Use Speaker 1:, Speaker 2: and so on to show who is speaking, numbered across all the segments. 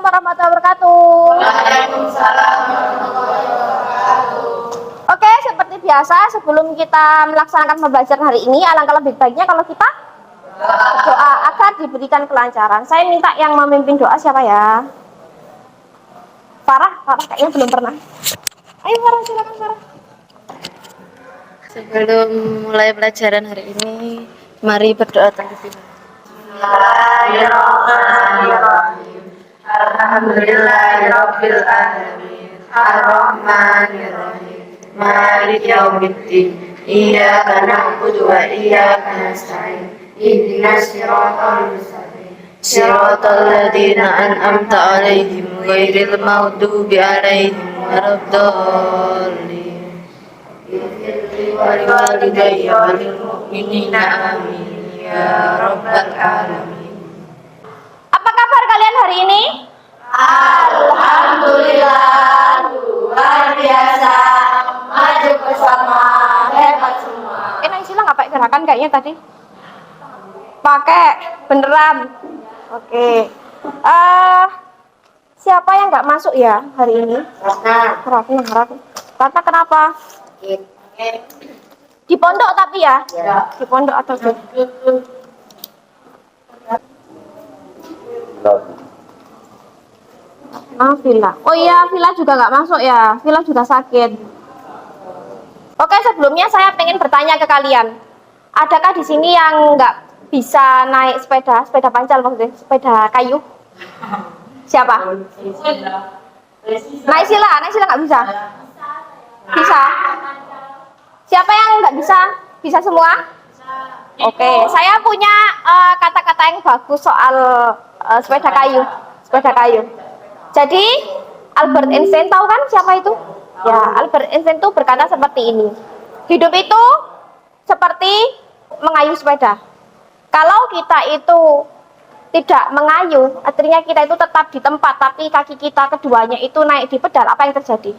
Speaker 1: warahmatullahi wabarakatuh.
Speaker 2: Waalaikumsalam warahmatullahi wabarakatuh.
Speaker 1: Oke, seperti biasa sebelum kita melaksanakan pembelajaran hari ini, alangkah lebih baiknya kalau kita berdoa agar diberikan kelancaran. Saya minta yang memimpin doa siapa ya? Farah kayaknya belum pernah. Ayo Farah, silakan Farah.
Speaker 2: Sebelum mulai pelajaran hari ini, mari berdoa terlebih dahulu. Alhamdulillahirabbil alamin. Arrahmanirrahim. Maliki yaumiddin. Iyyaka na'budu wa iyyaka nasta'in. Ihdinas siratal mustaqim. Siratal ladzina an'amta 'alaihim ghairil maghdubi 'alaihim waladdallin. Walidayya walil mu'minina amin ya rabbal alamin.
Speaker 1: Apa kabar kalian hari ini?
Speaker 2: Alhamdulillah, luar biasa, maju bersama, hebat semua.
Speaker 1: Naisila nggak pakai gerakan kayaknya tadi. Pakai beneran. Oke. Siapa yang nggak masuk ya hari ini? Ratna kenapa? Di pondok tapi ya?
Speaker 2: Ya.
Speaker 1: Di pondok atau di? Villa. Oh iya, Villa juga nggak masuk ya. Villa juga sakit. Oke, sebelumnya saya pengen bertanya ke kalian. Adakah di sini yang nggak bisa naik sepeda pancal maksudnya, sepeda kayu? Siapa? Naisila nggak bisa. Bisa. Siapa yang nggak bisa? Bisa semua? Oke, saya punya kata-kata yang bagus soal sepeda kayu. Jadi Albert Einstein tahu kan siapa itu? Ya, Albert Einstein itu berkata seperti ini. Hidup itu seperti mengayuh sepeda. Kalau kita itu tidak mengayuh, artinya kita itu tetap di tempat, tapi kaki kita keduanya itu naik di pedal, apa yang terjadi?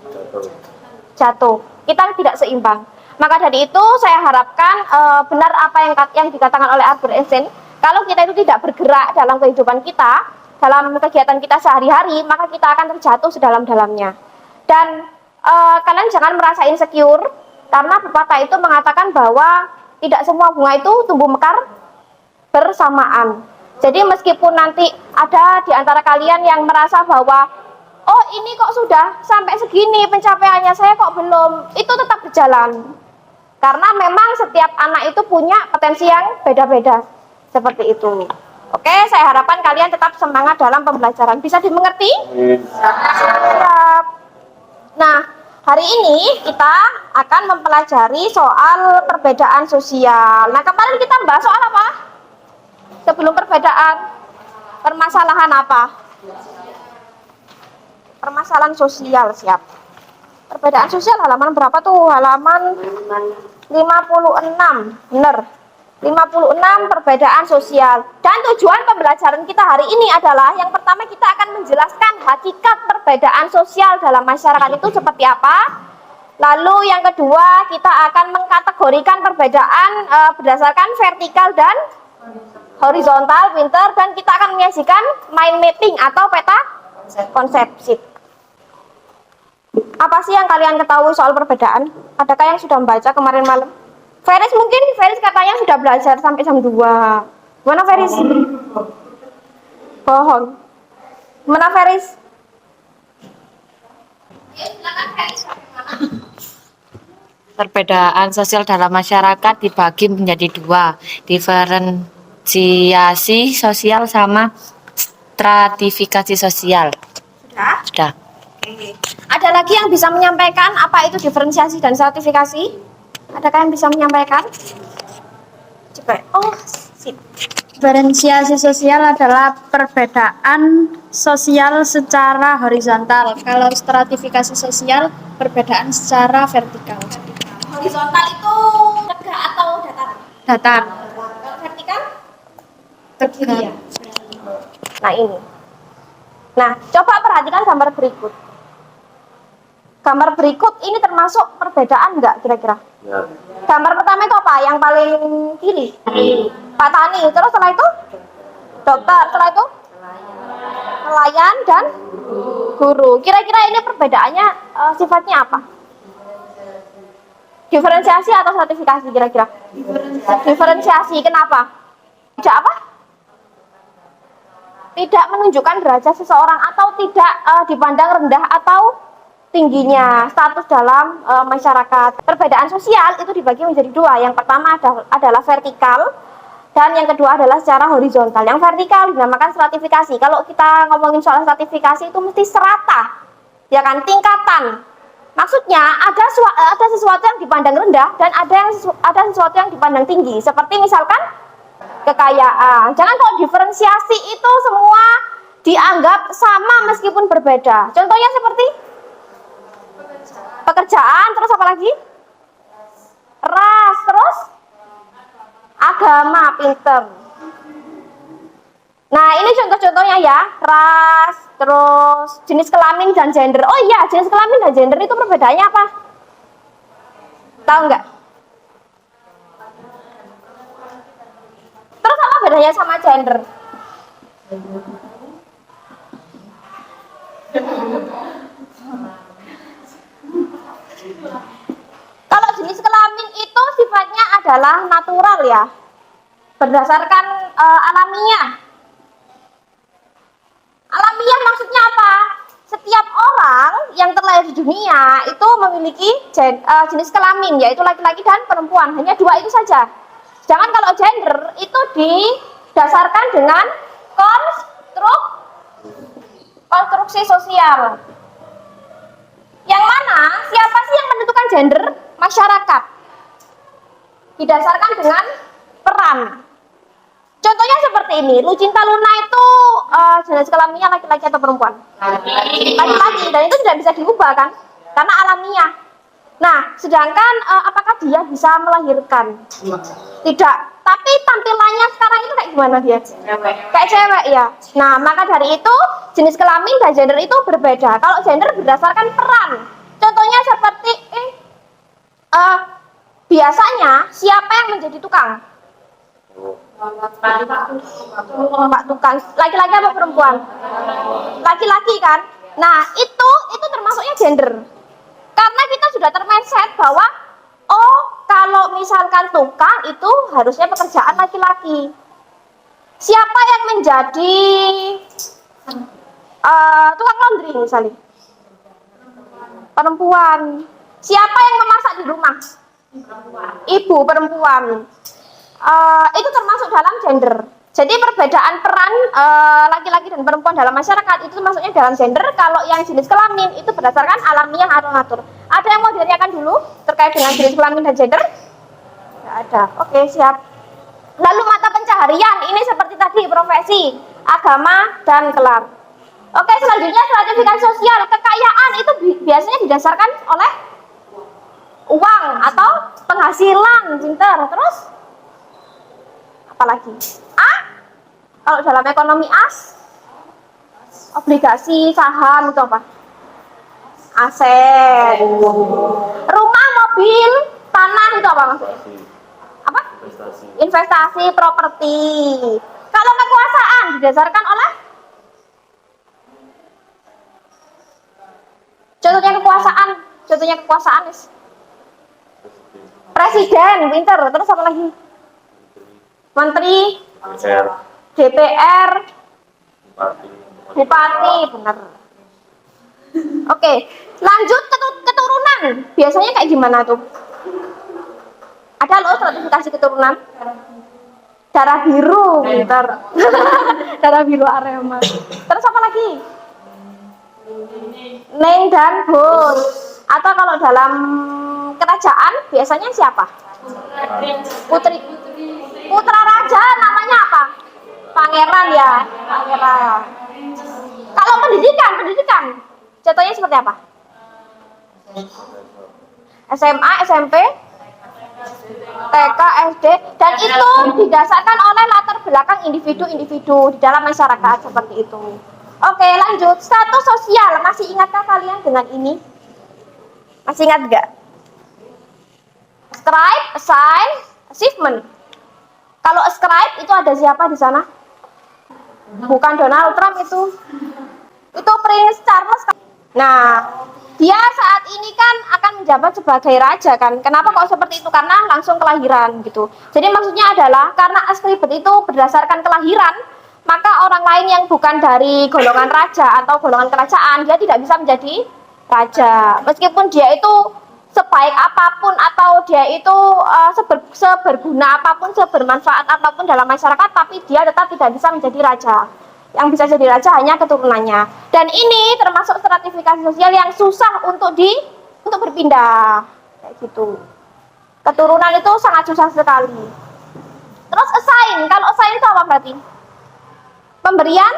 Speaker 1: Jatuh. Kita tidak seimbang. Maka dari itu saya harapkan benar apa yang dikatakan oleh Albert Einstein. Kalau kita itu tidak bergerak dalam kehidupan kita, dalam kegiatan kita sehari-hari, maka kita akan terjatuh sedalam-dalamnya. Dan kalian jangan merasa insecure, karena pepatah itu mengatakan bahwa tidak semua bunga itu tumbuh mekar bersamaan. Jadi meskipun nanti ada di antara kalian yang merasa bahwa oh ini kok sudah sampai segini pencapaiannya, saya kok belum, itu tetap berjalan. Karena memang setiap anak itu punya potensi yang beda-beda. Seperti itu. Oke, saya harapkan kalian tetap semangat dalam pembelajaran. Bisa dimengerti? Siap. Nah, hari ini kita akan mempelajari soal perbedaan sosial. Nah, kemarin kita bahas soal apa? Sebelum perbedaan, permasalahan apa? Permasalahan sosial, siap. Perbedaan sosial halaman berapa tuh? Halaman 56. Bener. 56 perbedaan sosial. Dan tujuan pembelajaran kita hari ini adalah yang pertama kita akan menjelaskan hakikat perbedaan sosial dalam masyarakat itu seperti apa. Lalu yang kedua kita akan mengkategorikan perbedaan berdasarkan vertikal dan horizontal, pinter, dan kita akan menyajikan mind mapping atau peta konsepsi. Apa sih yang kalian ketahui soal perbedaan? Adakah yang sudah membaca kemarin malam? Feris mungkin, Feris katanya sudah belajar sampai jam 2. Mana Feris? Bohong. Mana Feris?
Speaker 2: Perbedaan sosial dalam masyarakat dibagi menjadi dua, diferensiasi sosial sama stratifikasi sosial. Sudah.
Speaker 1: Oke. Ada lagi yang bisa menyampaikan apa itu diferensiasi dan stratifikasi? Adakah yang bisa menyampaikan? Coba. Oh, sip.
Speaker 3: Diferensiasi sosial adalah perbedaan sosial secara horizontal. Kalau stratifikasi sosial, perbedaan secara vertikal.
Speaker 1: Horizontal itu tegak atau datar?
Speaker 3: Datar.
Speaker 1: Kalau vertikal?
Speaker 3: Tegak.
Speaker 1: Nah ini. Nah, coba perhatikan gambar berikut. Gambar berikut ini termasuk perbedaan enggak kira-kira?
Speaker 4: Ya.
Speaker 1: Gambar pertama itu apa? Yang paling kiri? Pak Tani. Terus setelah itu? Dokter. Setelah itu? nelayan dan guru. Kira-kira ini perbedaannya sifatnya apa? Diferensiasi atau stratifikasi kira-kira? Diferensiasi. Kenapa? Tidak apa? Tidak menunjukkan derajat seseorang atau tidak dipandang rendah atau tingginya status dalam masyarakat. Perbedaan sosial itu dibagi menjadi dua. Yang pertama adalah vertikal dan yang kedua adalah secara horizontal. Yang vertikal dinamakan stratifikasi. Kalau kita ngomongin soal stratifikasi itu mesti serata, ya kan, tingkatan. Maksudnya ada sesuatu yang dipandang rendah dan ada sesuatu yang dipandang tinggi. Seperti misalkan kekayaan. Jangan kalau diferensiasi itu semua dianggap sama meskipun berbeda. Contohnya seperti pekerjaan, terus apa lagi? Ras, terus agama, pinter. Nah, ini contoh-contohnya ya. Ras, terus jenis kelamin dan gender. Oh iya, jenis kelamin dan gender itu perbedaannya apa? Tahu nggak? Terus apa bedanya sama gender? Kalau jenis kelamin itu sifatnya adalah natural ya, berdasarkan alamiah. Alamiah maksudnya apa? Setiap orang yang terlahir di dunia itu memiliki jenis kelamin, yaitu laki-laki dan perempuan. Hanya dua itu saja. Jangan kalau gender itu didasarkan dengan konstruksi sosial. Yang mana siapa sih yang menentukan gender? Masyarakat. Didasarkan dengan peran. Contohnya seperti ini, Lucinta Luna itu jenis kelaminnya laki-laki atau perempuan? Laki-laki, dan itu tidak bisa diubah kan? Karena alamiah. Nah, sedangkan apakah dia bisa melahirkan? Tidak. Tapi tampilannya sekarang itu kayak gimana dia? Kayak cewek ya. Nah, maka dari itu jenis kelamin dan gender itu berbeda. Kalau gender berdasarkan peran. Contohnya seperti biasanya siapa yang menjadi tukang? Pak tukang, laki-laki apa perempuan? Laki-laki kan? Nah, itu termasuknya gender. Karena kita sudah termindset bahwa kalau misalkan tukang itu harusnya pekerjaan laki-laki. Siapa yang menjadi tukang laundry misalnya? Perempuan. Siapa yang memasak di rumah? Ibu perempuan. Itu termasuk dalam gender. Jadi perbedaan peran laki-laki dan perempuan dalam masyarakat itu masuknya dalam gender. Kalau yang jenis kelamin itu berdasarkan alamiah atau natur. Ada yang mau ditanyakan dulu terkait dengan jenis kelamin dan gender? Tidak ada. Oke, siap. Lalu mata pencaharian ini seperti tadi, profesi, agama, dan kelar. Oke, selanjutnya stratifikasi sosial. Kekayaan itu biasanya didasarkan oleh uang atau penghasilan, pinter. Terus apalagi? Kalau dalam ekonomi obligasi, saham itu apa? Aset. Rumah, mobil, tanah itu apa maksudnya? Apa? Investasi, properti. Kalau kekuasaan didasarkan oleh contohnya kekuasaan presiden, pinter. Terus apa lagi? Menteri, DPR, bupati, benar. Oke, lanjut keturunan. Biasanya kayak gimana tuh? Ada loh stratifikasi keturunan. Darah biru, pinter. Darah biru Arema. Terus apa lagi? Neng dan Bos. Atau kalau dalam kerajaan biasanya siapa? Putri. Putra raja namanya apa? Pangeran ya, pangeran. Kalau pendidikan. Contohnya seperti apa? SMA, SMP, TK, SD, dan itu didasarkan oleh latar belakang individu-individu di dalam masyarakat seperti itu. Oke, lanjut. Status sosial. Masih ingatkah kalian dengan ini? Masih ingat nggak? Ascribe, assign, achievement. Kalau ascribe itu ada siapa di sana? Bukan Donald Trump itu. Itu Prince Charles. Nah, dia saat ini kan akan menjabat sebagai raja kan. Kenapa kok seperti itu? Karena langsung kelahiran gitu. Jadi maksudnya adalah karena eskribet itu berdasarkan kelahiran, maka orang lain yang bukan dari golongan raja atau golongan kerajaan, dia tidak bisa menjadi raja. Meskipun dia itu sebaik apapun atau dia itu seberguna apapun, sebermanfaat apapun dalam masyarakat, tapi dia tetap tidak bisa menjadi raja. Yang bisa jadi raja hanya keturunannya. Dan ini termasuk stratifikasi sosial yang susah untuk berpindah kayak gitu. Keturunan itu sangat susah sekali. Terus assign, kalau assign itu apa berarti? Pemberian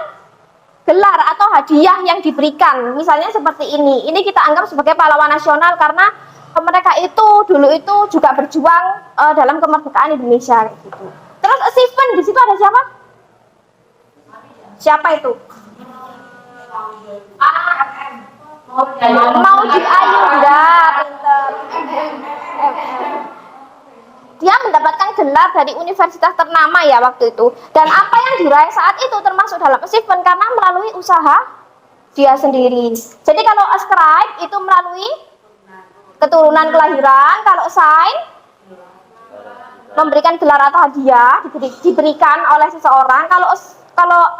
Speaker 1: gelar atau hadiah yang diberikan. Misalnya seperti ini. Ini kita anggap sebagai pahlawan nasional karena mereka itu dulu itu juga berjuang dalam kemerdekaan Indonesia kayak gitu. Terus achievement di situ ada siapa? Siapa itu? Maudie Ayunda, pinter. Dia mendapatkan gelar dari universitas ternama ya waktu itu. Dan apa yang diraih saat itu termasuk dalam achievement karena melalui usaha dia sendiri. Jadi kalau ascribe itu melalui keturunan kelahiran, kalau sign memberikan gelar atau hadiah diberikan oleh seseorang, kalau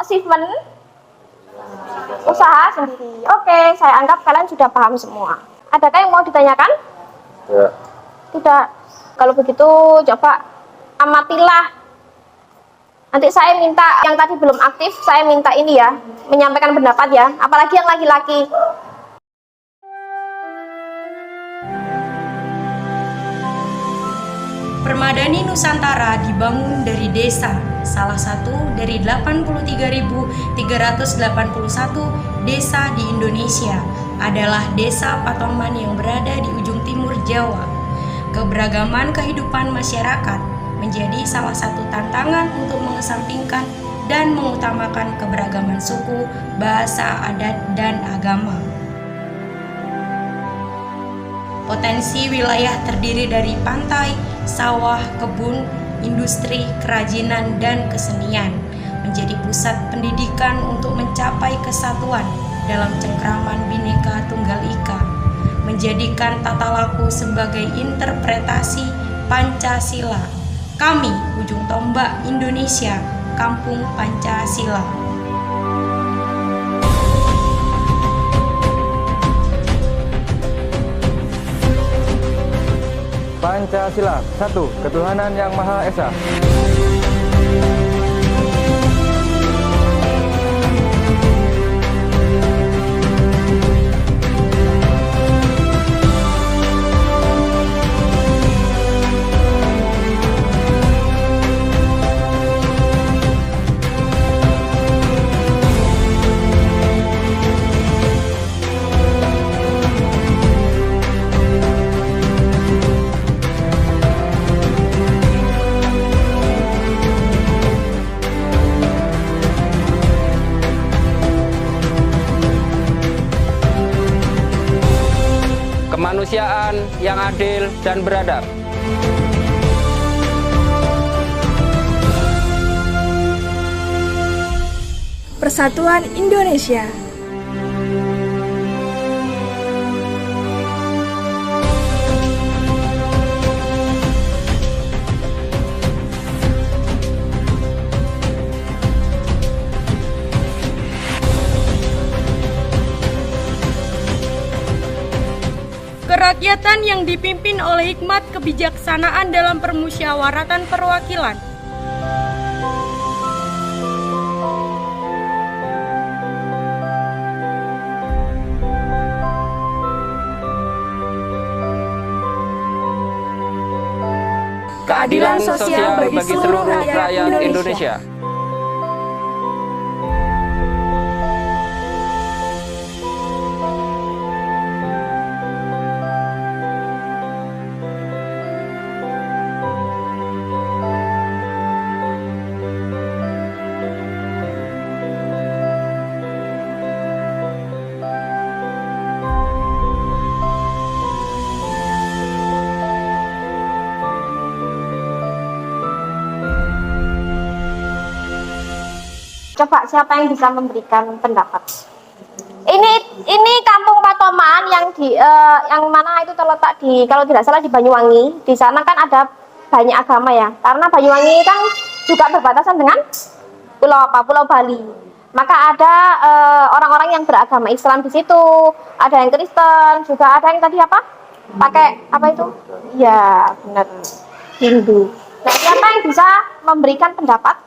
Speaker 1: achievement usaha sendiri. Oke, saya anggap kalian sudah paham semua. Adakah yang mau ditanyakan?
Speaker 4: Ya.
Speaker 1: Tidak. Kalau begitu coba amatilah. Nanti saya minta yang tadi belum aktif, saya minta ini ya, menyampaikan pendapat ya, apalagi yang laki-laki.
Speaker 5: Permadani Nusantara dibangun dari desa. Salah satu dari 83.381 desa di Indonesia adalah Desa Patonman yang berada di ujung timur Jawa. Keberagaman kehidupan masyarakat menjadi salah satu tantangan untuk mengesampingkan dan mengutamakan keberagaman suku, bahasa, adat, dan agama. Potensi wilayah terdiri dari pantai, sawah, kebun, industri, kerajinan, dan kesenian, menjadi pusat pendidikan untuk mencapai kesatuan dalam cengkraman Bhinneka Tunggal Ika, menjadikan tata laku sebagai interpretasi Pancasila. Kami, ujung tombak Indonesia, Kampung Pancasila.
Speaker 4: Pancasila, 1. Ketuhanan Yang Maha Esa.
Speaker 6: Kemanusiaan yang adil dan beradab.
Speaker 7: Persatuan Indonesia.
Speaker 5: Kerakyatan yang dipimpin oleh hikmat kebijaksanaan dalam permusyawaratan perwakilan.
Speaker 6: Keadilan sosial bagi seluruh rakyat Indonesia.
Speaker 1: Coba siapa yang bisa memberikan pendapat? Ini Kampung Patoman yang yang mana itu terletak di, kalau tidak salah, di Banyuwangi. Di sana kan ada banyak agama ya. Karena Banyuwangi kan juga berbatasan dengan Pulau Bali. Maka ada orang-orang yang beragama Islam di situ. Ada yang Kristen, juga ada yang tadi apa? Pakai apa itu? Ya, benar. Hindu. Nah, siapa yang bisa memberikan pendapat?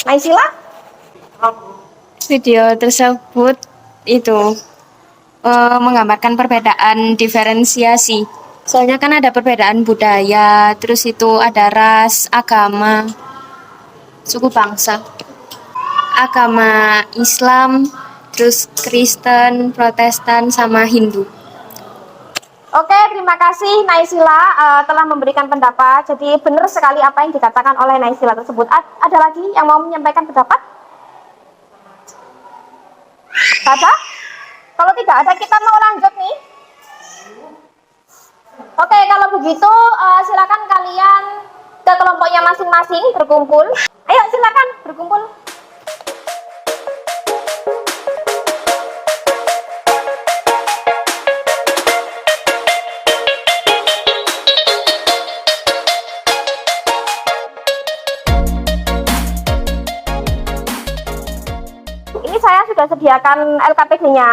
Speaker 1: Naysila?
Speaker 5: Video tersebut itu menggambarkan perbedaan diferensiasi. Soalnya kan ada perbedaan budaya, terus itu ada ras, agama, suku bangsa. Agama Islam, terus Kristen, Protestan, sama Hindu.
Speaker 1: Oke, terima kasih Naysila telah memberikan pendapat. Jadi benar sekali apa yang dikatakan oleh Naysila tersebut. Ada lagi yang mau menyampaikan pendapat? Ada? Kalau tidak ada, kita mau lanjut nih. Oke, kalau begitu silakan kalian ke kelompoknya masing-masing berkumpul. Ayo silakan berkumpul. Ini saya sudah sediakan LKPD-nya.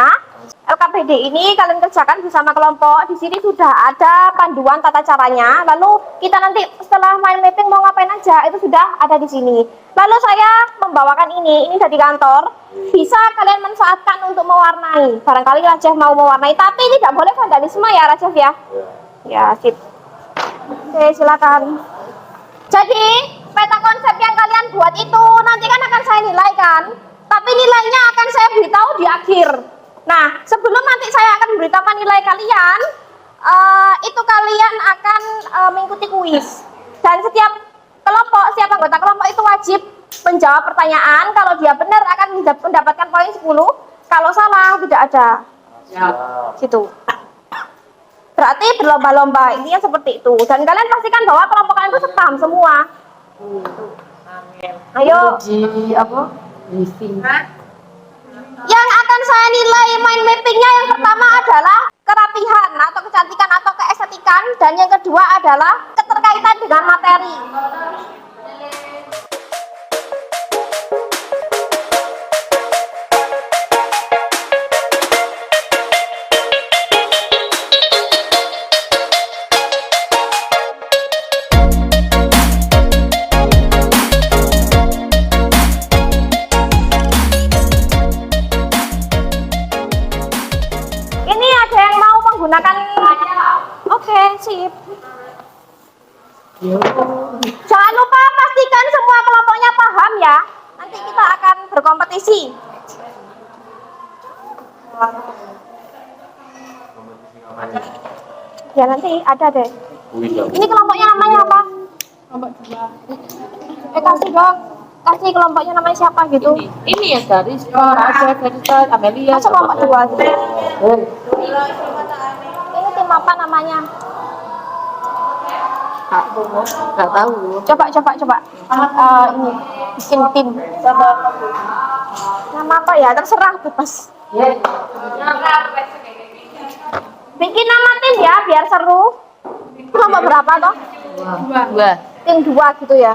Speaker 1: LKPD ini kalian kerjakan bersama kelompok. Di sini sudah ada panduan tata caranya. Lalu kita nanti setelah mind mapping mau ngapain aja itu sudah ada di sini. Lalu saya membawakan ini dari kantor. Bisa kalian manfaatkan untuk mewarnai. Barangkali Rajaf mau mewarnai, tapi tidak boleh vandalisme ya Rajaf ya. Ya, sip. Oke, silakan. Jadi peta konsep yang kalian buat itu nanti kan akan saya nilai kan. Tapi nilainya akan saya beritahu di akhir. Nah, sebelum nanti saya akan memberitahukan nilai kalian, itu kalian akan mengikuti kuis. Dan setiap anggota kelompok itu wajib menjawab pertanyaan. Kalau dia benar akan mendapatkan poin 10. Kalau salah tidak ada. Situ. Berarti berlomba-lomba, intinya seperti itu. Dan kalian pastikan bahwa kelompok kalian itu sepaham semua. Ayo. Yang akan saya nilai mind mappingnya yang pertama adalah kerapihan atau kecantikan atau keestetikan, dan yang kedua adalah keterkaitan dengan materi. Oke, sip. Jangan lupa pastikan semua kelompoknya paham ya. Nanti kita akan berkompetisi. Ya nanti ada deh. Ini kelompoknya namanya apa? Kelompok 2. Kasih dong. Kasih kelompoknya namanya siapa gitu.
Speaker 2: Ini ya garis, ada garis Amelia.
Speaker 1: Masa kelompok 2 gitu. Ini tim apa namanya?
Speaker 2: Nggak tahu.
Speaker 1: Coba. Ini bikin tim. Nama apa ya? Terserah bebas. Bikin nama tim ya, biar seru. Kelompok berapa toh?
Speaker 2: 2.
Speaker 1: Tim 2 gitu ya.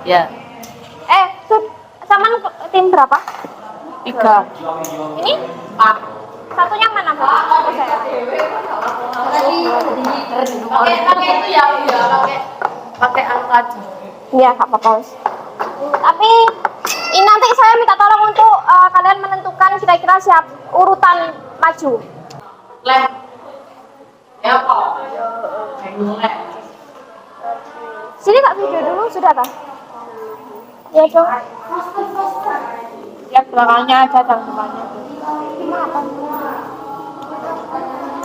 Speaker 2: Ya.
Speaker 1: Saman tim berapa?
Speaker 2: 3.
Speaker 1: Ini? Satunya mana, Bu? Oh, saya.
Speaker 2: Pakai itu ya, pakai angka aja.
Speaker 1: Iya, Kak Papaus. Tapi ini nanti saya minta tolong untuk kalian menentukan kira-kira siap urutan maju. Sini Kak, video dulu sudah tak? Ya dong.
Speaker 2: Yang belakangnya aja, jangan depannya.
Speaker 1: Kenapa?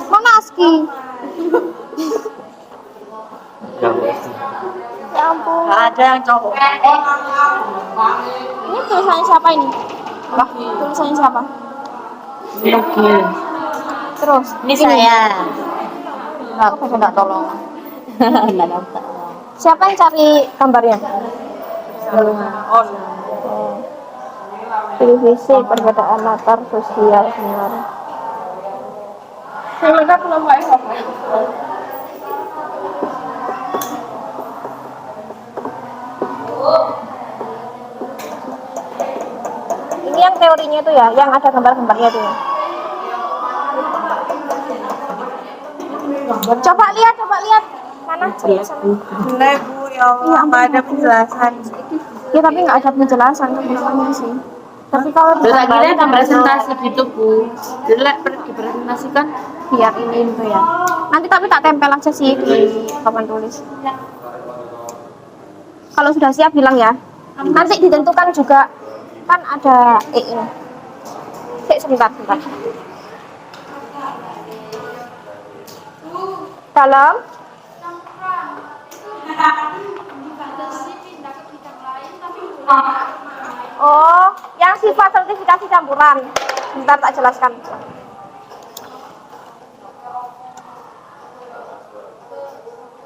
Speaker 1: Mana ASCII? Ya ampun.
Speaker 2: Ada yang cowok.
Speaker 1: Ini tulisannya siapa ini? Tulisannya siapa? Terus?
Speaker 2: Ini saya. Enggak tolong.
Speaker 1: Siapa yang cari gambarnya? Divisi perbedaan latar sosial sebenarnya. Mereka kelompoknya apa? Ini yang teorinya itu ya, yang ada gambar-gambarnya itu ya. Coba lihat mana penjelasan?
Speaker 8: Benar Bu, ya Allah, nggak ada penjelasan.
Speaker 1: Ya tapi nggak ada penjelasan sebenarnya sih. Tapi kalau
Speaker 2: Udah kira kan presentasi gitu Bu. Jadi dipresentasikan
Speaker 1: biar ini gitu ya. Nanti tapi tak tempel aja sih di papan tulis. Kalau sudah siap bilang ya. Nanti ditentukan juga kan ada ini. Sebentar. Dalam oh, yang sifat sertifikasi campuran. Bentar tak jelaskan.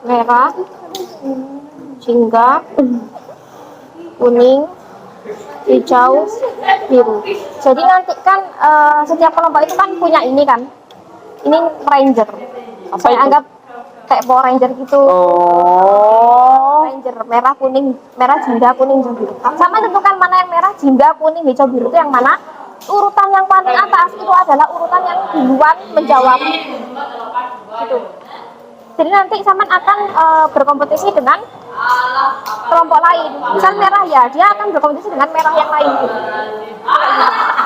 Speaker 1: Merah, jingga, kuning, hijau, biru. Jadi nanti kan setiap kelompok itu kan punya ini kan. Ini ranger. Saya anggap kayak Power Ranger gitu. Ranger merah, kuning, merah, jingga, kuning, hijau, biru. Sama tentukan mana yang merah, jingga, kuning, hijau, biru itu yang mana. Urutan yang paling atas itu adalah urutan yang duluan menjawab. Gitu. Jadi nanti Saman akan berkompetisi dengan kelompok lain. Misal merah ya, dia akan berkompetisi dengan merah yang lain.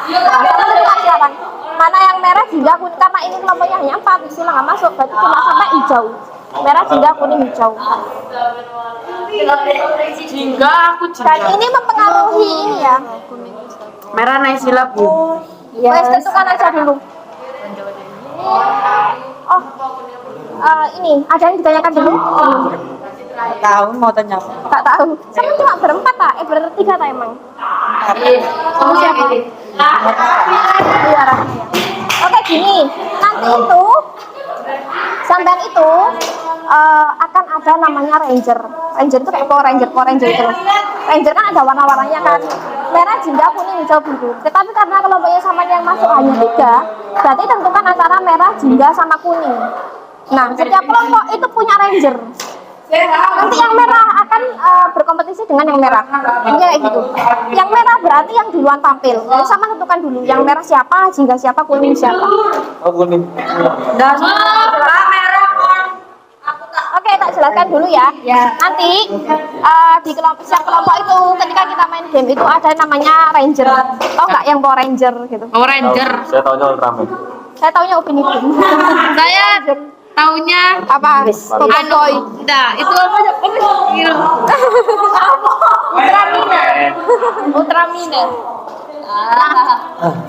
Speaker 1: Sekarang mana yang merah, jingga, kuning, karena ini kelompoknya hanya 4, istilah nggak masuk, berarti cuma sampai hijau. Merah, jingga, kuning, hijau.
Speaker 2: jingga aku
Speaker 1: Dan ini mempengaruhi ini ya.
Speaker 2: merah naik sila Bu.
Speaker 1: Wes tentukan aja dulu. Oh, ini ada yang ditanyakan dulu?
Speaker 8: Tahu mau tanya apa?
Speaker 1: Tak tahu. Sama cuma berempat tak? Bertiga tak emang? Kamu siapa? Iya, Rahma. Oke, gini. Nanti itu sampean itu akan ada namanya ranger. Ranger itu kayak Power Ranger itu. Ranger kan ada warna-warnanya kan. Merah, jingga, kuning, hijau, biru. Tetapi karena kelompoknya sama yang masuk hanya 3, berarti tentukan antara merah, jingga, sama kuning. Nah, setiap kelompok itu punya ranger. Nanti yang merah akan berkompetisi dengan yang merah. Ini kayak gitu. Yang merah berarti yang duluan tampil. Jadi sama tentukan dulu. Yang merah siapa, jingga siapa, kuning siapa.
Speaker 8: Oh, kuning.
Speaker 1: Dan oke, tak jelaskan dulu ya. Nanti di setiap kelompok itu ketika kita main game itu ada namanya ranger. Tahu nggak yang Power Ranger gitu?
Speaker 2: Power Ranger.
Speaker 8: Saya tahunya Ultraman.
Speaker 1: Saya taunya Upin Ipin.
Speaker 2: Saya taunya
Speaker 1: Apa? Boy.
Speaker 2: Nah, itu apa?
Speaker 1: Ultramine. Nah,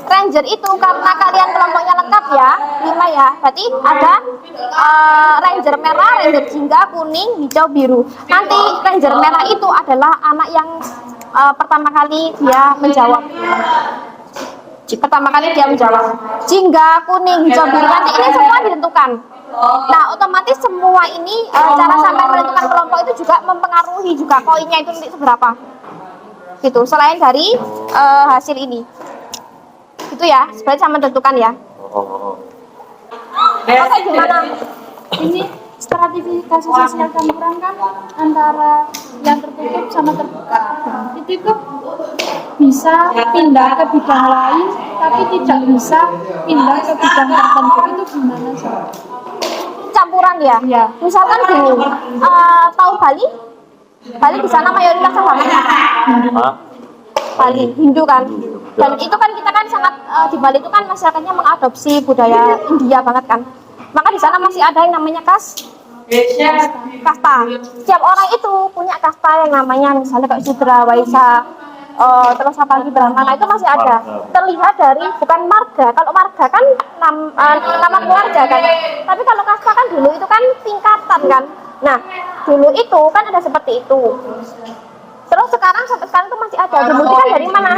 Speaker 1: Ranger itu karena kalian kelompoknya lengkap ya, 5 ya. Berarti ada Ranger merah, Ranger jingga, kuning, hijau, biru. Nanti Ranger merah itu adalah anak yang pertama kali dia menjawab. Pertama kali dia menjawab. Jingga, kuning, hijau, biru. Nanti ini semua ditentukan. Nah, otomatis semua ini cara sampai menentukan kelompok itu juga mempengaruhi juga koinnya itu nanti seberapa. Gitu. Selain dari hasil ini. Itu ya, sebenarnya sama menentukan ya. Oke, gimana?
Speaker 3: Ini stratifikasi sosial campuran kan antara yang tertutup sama terbuka. Itu bisa pindah ke bidang lain, tapi tidak bisa pindah ke bidang tertentu. Itu gimana sih?
Speaker 1: Campuran ya?
Speaker 3: Ya.
Speaker 1: Misalkan gini, tahu Bali? Bali di sana mayoritas agamanya Bali, Hindu kan. Dan itu kan kita kan sangat di Bali itu kan masyarakatnya mengadopsi budaya India banget kan. Maka di sana masih ada yang namanya kasta. Setiap orang itu punya kasta yang namanya misalnya kayak Sudra, Waisa, terus apa lagi Brahmana itu masih ada. Terlihat dari bukan marga. Kalau marga kan nama keluarga kan. Tapi kalau kasta kan dulu itu kan tingkatan kan. Nah, dulu itu kan ada seperti itu. Terus sekarang sampai sekarang itu masih ada. Dibuktikan dari mana?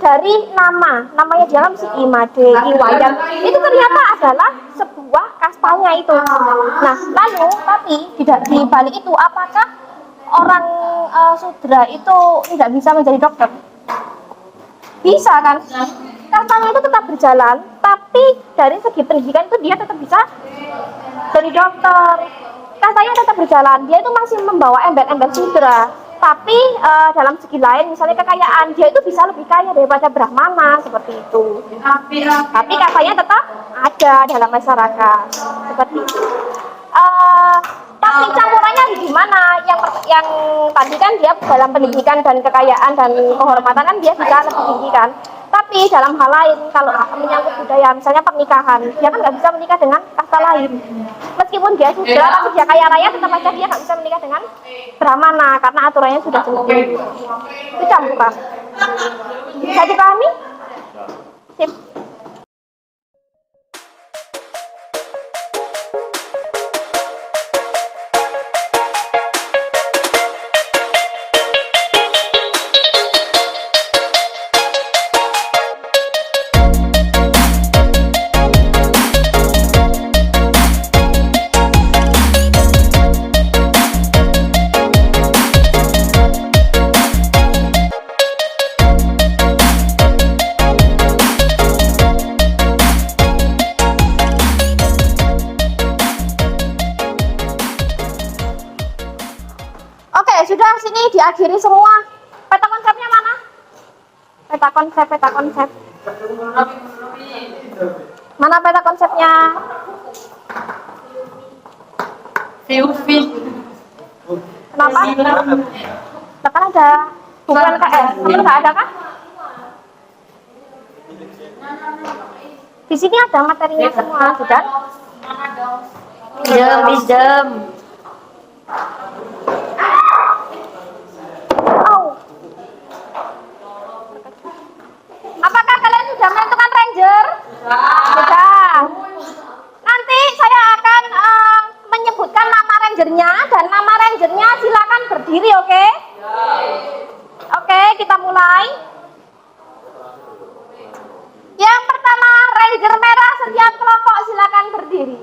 Speaker 1: Dari namanya dia kan si Imade, Iwayan. Itu ternyata adalah sebuah kastanya itu. Nah, lalu tapi di Bali itu apakah orang Sudra itu tidak bisa menjadi dokter? bisa kan? Kastanya itu tetap berjalan, tapi dari segi pendidikan itu dia tetap bisa jadi dokter. Kastanya tetap berjalan, dia itu masih membawa embel-embel sudra. Tapi dalam segi lain, misalnya kekayaan, dia itu bisa lebih kaya daripada Brahmana, seperti itu. Tapi kastanya tetap ada dalam masyarakat, seperti itu. Tapi campurannya di mana? Yang tadi kan dia dalam pendidikan dan kekayaan dan kehormatan kan dia bisa lebih tinggi kan. Tapi dalam hal lain, kalau menyangkut budaya, misalnya pernikahan, dia kan nggak bisa menikah dengan kasta lain. Meskipun dia sudah, tapi dia kaya raya, tetap aja dia nggak bisa menikah dengan Brahmana karena aturannya sudah jelas. Itu campuran. Bisa dipahami? Sip. Sudah, sini diakhiri semua. Peta konsepnya mana? Peta konsep. Mana peta konsepnya? Kenapa? Depan ada buku LKS. Kamu nggak ada kan? Di sini ada materinya semua, sudah?
Speaker 2: Pinjam.
Speaker 1: Apakah kalian sudah menentukan ranger? Sudah. Nanti saya akan menyebutkan nama rangernya dan nama rangernya silakan berdiri, oke? Oke, kita mulai. Yang pertama, ranger merah setiap kelompok silakan berdiri.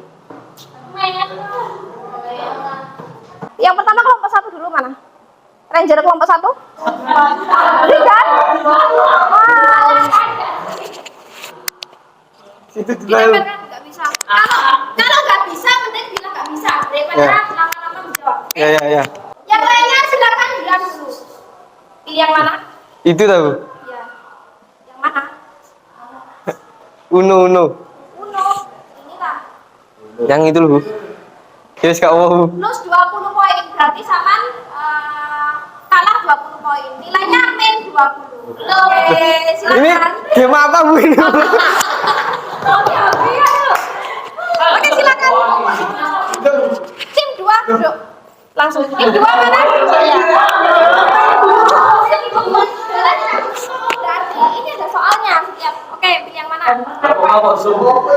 Speaker 1: Yang pertama kelompok 1 dulu mana? Ranger kelompok 1? Tidak.
Speaker 8: Itu dulu.
Speaker 1: Nggak bisa. Kalau nggak bisa, mending bilang nggak bisa. Daripada lama-lama menjawab.
Speaker 8: Ya.
Speaker 1: Yang lainnya silakan bilang dulu. Pilih yang mana?
Speaker 8: Itu tahu.
Speaker 1: Ya. Yang mana?
Speaker 8: Uno.
Speaker 1: Inilah.
Speaker 8: Yang itu loh. Yes, Kak.
Speaker 1: Plus 20 poin. Berarti sama kalah 20 poin. Nilainya min 20. Oke, silakan.
Speaker 8: Ini game apa Bu ini?
Speaker 1: Oke, silakan. Tim 2 duduk. Langsung. Tim 2 mana? Saya. Berarti ini ada soalnya setiap. Oke, pilih yang mana?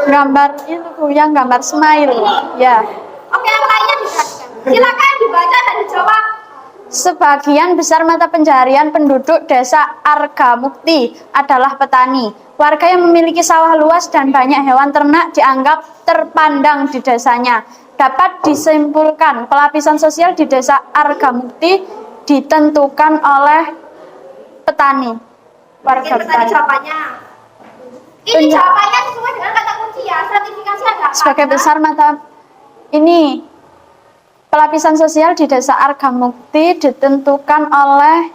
Speaker 3: Gambar itu Bu, yang gambar smile. Ya.
Speaker 1: Oke, yang lainnya diperhatikan. Silakan dibaca dan dijawab.
Speaker 3: Sebagian besar mata pencaharian penduduk desa Argamukti adalah petani. Warga yang memiliki sawah luas dan banyak hewan ternak dianggap terpandang di desanya. Dapat disimpulkan, pelapisan sosial di desa Argamukti ditentukan oleh petani. Warga petani.
Speaker 1: Jawabannya. Ini jawabannya sesuai dengan kata kunci ya. Sertifikasi ada.
Speaker 3: Sebagai besar mata ini pelapisan sosial di desa Argamukti ditentukan oleh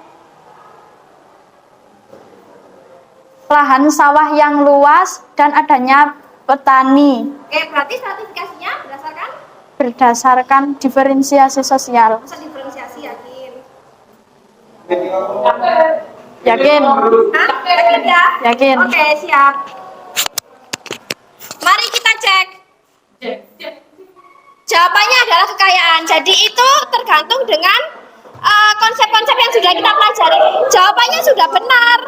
Speaker 3: lahan sawah yang luas dan adanya petani.
Speaker 1: Oke, berarti sertifikasinya
Speaker 3: berdasarkan diferensiasi sosial.
Speaker 1: bisa diferensiasi, yakin?
Speaker 3: Yakin?
Speaker 1: Hah? Yakin ya?
Speaker 3: Yakin.
Speaker 1: Oke, siap. Mari kita cek. Jawabannya adalah kekayaan. Jadi itu tergantung dengan konsep-konsep yang sudah kita pelajari. Jawabannya sudah benar.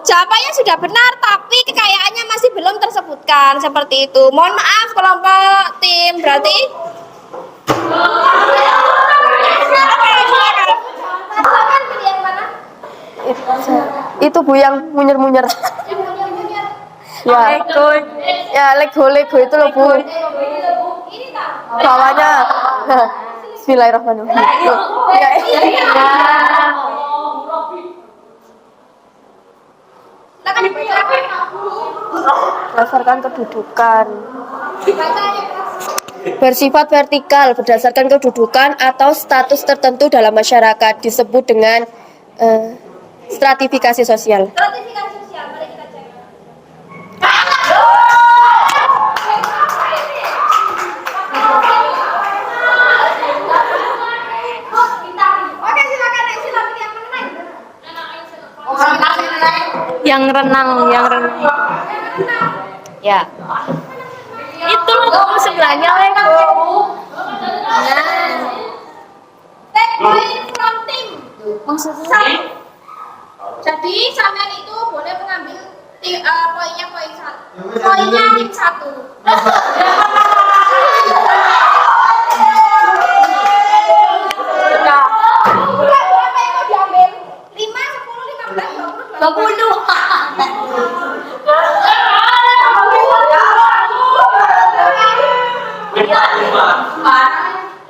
Speaker 1: Jawabannya sudah benar, tapi kekayaannya masih belum tersebutkan. Seperti itu. Mohon maaf kelompok tim. Berarti silakan pilih yang mana?
Speaker 2: Itu Bu yang munyer-munyer.
Speaker 1: Yang munyer-munyer.
Speaker 2: Ya. Ya, Lego itu loh Bu.
Speaker 1: Ini tak?
Speaker 2: Bawahnya. Bismillahirrahmanirrahim. Ya.
Speaker 1: Silakan dibacakan.
Speaker 2: Berdasarkan kedudukan.
Speaker 1: Dibaca ya, Mas.
Speaker 2: Bersifat vertikal berdasarkan kedudukan atau status tertentu dalam masyarakat disebut dengan stratifikasi sosial.
Speaker 1: Stratifikasi sosial, mari kita cek. Oke, silakan Nek, silakan yang menang.
Speaker 2: Yang renang. Ya. Itu logo sebelahnya Lego.
Speaker 1: Take point from team. Maksudnya? Jadi sampean itu boleh mengambil poinnya poin satu. Poinnya tim satu. Ya. Berapa yang mau diambil? 5, 10, 15, 20, 20.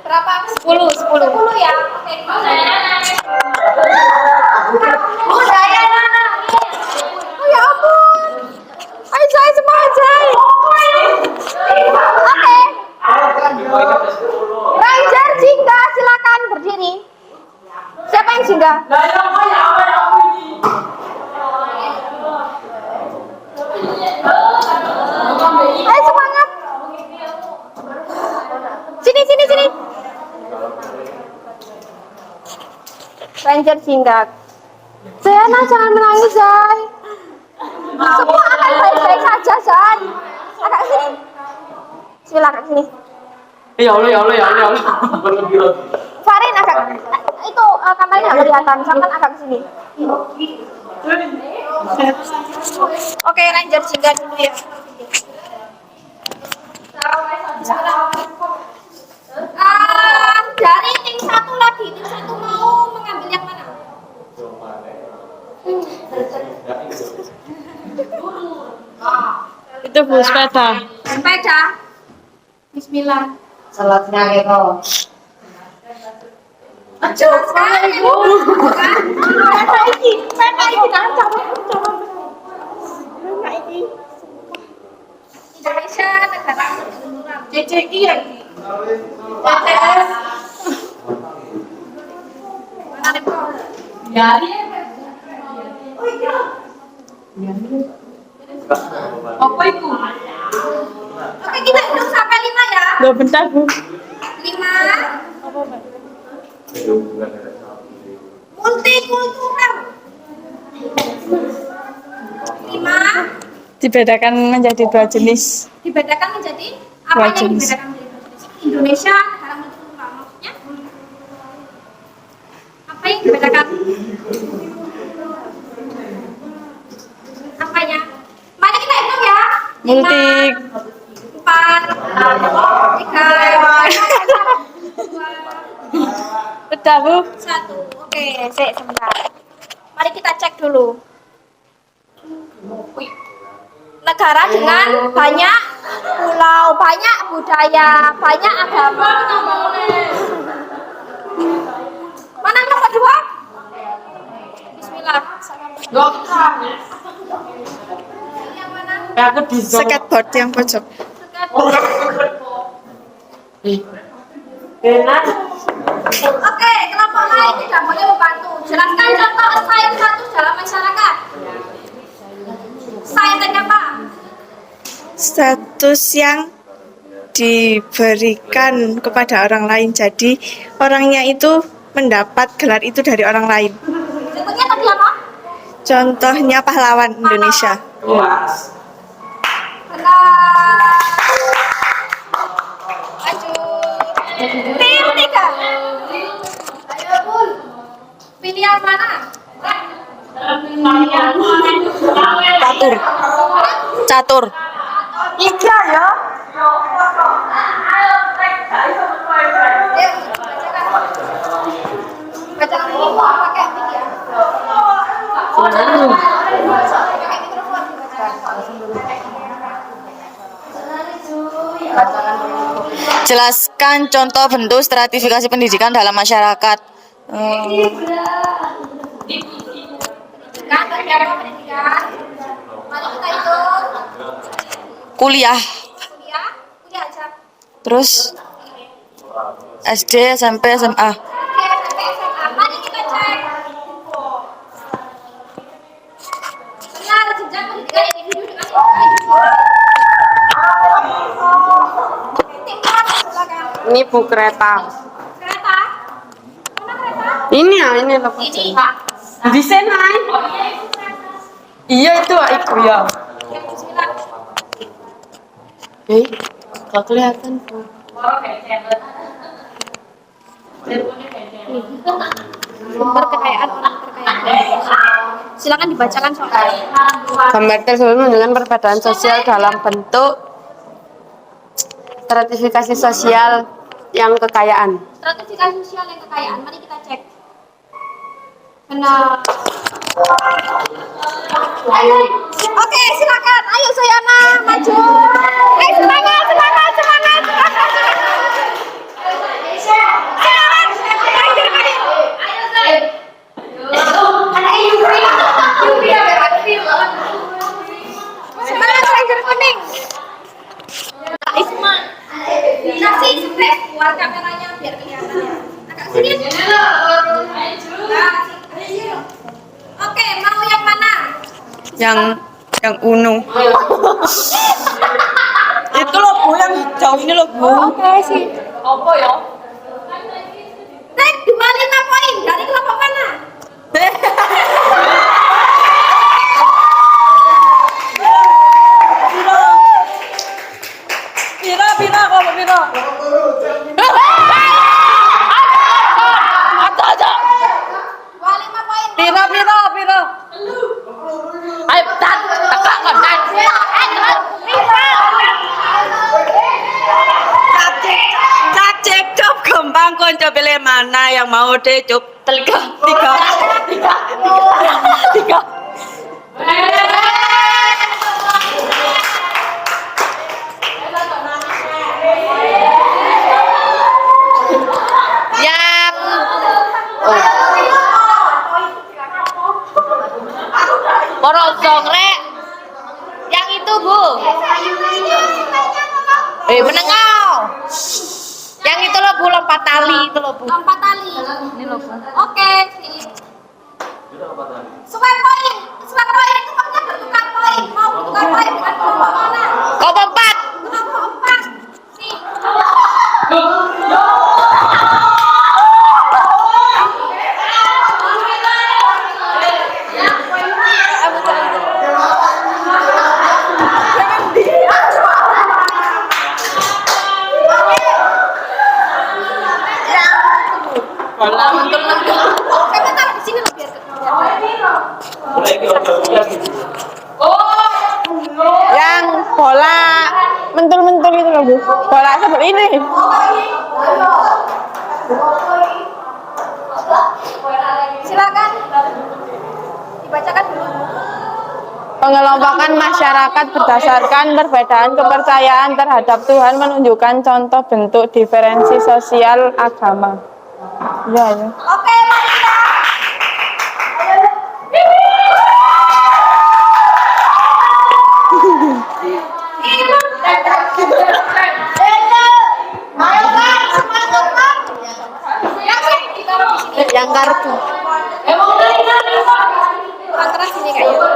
Speaker 1: Berapa? 10 ya. Oke. Saya mana? Oh ya ampun. Ayo saya semua aja. Oke. Ranger jingga silakan berdiri. Siapa yang jingga? Ayo semangat. Sini. Ranger singgah. Zayana jangan menangis, Zay. Semua akan baik-baik saja, Zay. Agak sini. Bismillah, agak sini.
Speaker 8: Ya Allah.
Speaker 1: Farin agak itu kameranya nggak kelihatan, sampai agak sini. Oke, Ranger singgah dulu ya. Dari tim satu lagi, tim satu mau mengambil yang mana?
Speaker 2: Itu Bu sepeda.
Speaker 1: Sepeda. Bismillah.
Speaker 9: Salatnya gitu.
Speaker 1: Jelaskan Bu. Indonesia negara kesatuan.
Speaker 9: CCI ya.
Speaker 1: TTS. Mana nih, Bro?
Speaker 9: Apa itu?
Speaker 1: Oke, kita hitung sampai 5 ya.
Speaker 2: Loh, bentar Bu.
Speaker 1: 5. Multikultural. 5.
Speaker 2: Dibedakan menjadi 2 jenis.
Speaker 1: Dibedakan menjadi apa yang dibedakan menjadi Indonesia negara multikultural maksudnya? Apa yang dibedakan? Apanya? Mari kita hitung ya. 4, 3, 2,
Speaker 2: Betul Bu.
Speaker 1: 1. Oke, sebentar. Mari kita cek dulu. Negara dengan banyak pulau, banyak budaya, banyak agama. Mana nomor 2? Bismillah. Yang mana?
Speaker 2: Skateboard yang pojok.
Speaker 1: Oke, kelompok lain tidak boleh membantu. Jelaskan contoh sains satu dalam masyarakat. Sains apa?
Speaker 7: Status yang diberikan kepada orang lain. Jadi orangnya itu mendapat gelar itu dari orang lain.
Speaker 1: Contohnya tadi apa?
Speaker 7: Contohnya pahlawan Indonesia.
Speaker 1: Benar. Lanjut. Tim 3. Ayo Bun. Pilih yang mana?
Speaker 2: Catur.
Speaker 1: Tiga ya. Bacakan ini pakai mic ya. Pakai mikrofon dibacakan.
Speaker 2: Jelaskan contoh bentuk stratifikasi pendidikan dalam masyarakat.
Speaker 1: Pendidikan, beberapa pendidikan. Mari kita hitung.
Speaker 2: Kuliah,
Speaker 1: Kuliah aja.
Speaker 2: terus SD, SMP, SMA.
Speaker 1: Oke, sampai SMA. Mari kita cek. Benar, jenjang pendidikan individu dengan individu. Timur, silakan.
Speaker 2: Ini bu kereta.
Speaker 1: Kereta. Mana kereta?
Speaker 2: Ini ya, ini loh.
Speaker 1: Ini.
Speaker 2: Di sana. Iya itu aku ya.
Speaker 1: Oke, bismillah.
Speaker 2: Gak kelihatan bu.
Speaker 1: Sumber kekayaan orang terkaya. Silakan dibacakan soalnya.
Speaker 2: Gambar tersebut menunjukkan perbedaan sosial dalam bentuk stratifikasi sosial yang kekayaan.
Speaker 1: Stratifikasi sosial yang kekayaan. Mari kita cek. Benar. Oke, silakan. Ayo Soyana maju. Semangat, semangat, semangat, semangat. Silakan. Ayo Soy. Semangat Ranger kuning. Isma. Kasih stres keluar kameranya biar kelihatan ya. Agak sini. Oke, mau yang mana?
Speaker 7: Yang Uno. Itu loh Bu, yang hijau ini loh Bu.
Speaker 1: Oke sih. Apa ya? Tek 25 poin dari kelompok mana?
Speaker 7: Pira, kalau Pira. Ada.
Speaker 1: 25 poin.
Speaker 7: Pira.
Speaker 2: Ayo, tak kan.
Speaker 7: Cacek cop kembang konco pilih mana yang mau deh cop tiga.
Speaker 2: Yang Morosong rek. Yang itu bu. Menengah. Yang itu loh bu, lompat tali itu loh bu.
Speaker 1: Lompat tali. Ini loh. Oke, sini. Suai poin. Suai poin itu maksudnya bertukar poin. Mau bertukar poin dengan kelompok mana?
Speaker 2: Kelompok 4.
Speaker 1: Kelompok 4. Nih. Coba taruh di sini loh biar
Speaker 2: Yang bola mentul-mentul itu loh bu. Bola seperti ini.
Speaker 1: silakan dibacakan dulu.
Speaker 2: Pengelompokan masyarakat berdasarkan perbedaan kepercayaan terhadap Tuhan menunjukkan contoh bentuk diferensi sosial agama. Ya.
Speaker 1: Oke, Marita.
Speaker 2: Yang kartu.
Speaker 1: Antara sini kayaknya.